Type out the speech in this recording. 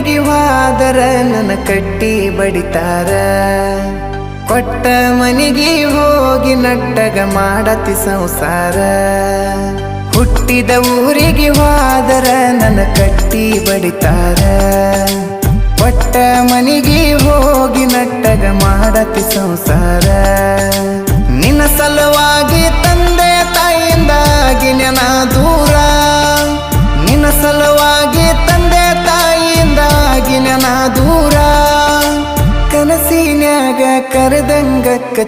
ಊರಿಗೆ ಹೋದರ ನನ್ನ ಕಟ್ಟಿ ಬಡಿತಾರ ಕೊಟ್ಟ ಮನಿಗೆ ಹೋಗಿ ನಟ್ಟಗ ಮಾಡತಿ ಸಂಸಾರ ಹುಟ್ಟಿದ ಊರಿಗೆ ಹೋದರ ನನ್ನ ಕಟ್ಟಿ ಬಡಿತಾರ ಕೊಟ್ಟ ಮನಿಗೆ ಹೋಗಿ ನಟ್ಟಗ ಮಾಡತಿ ಸಂಸಾರ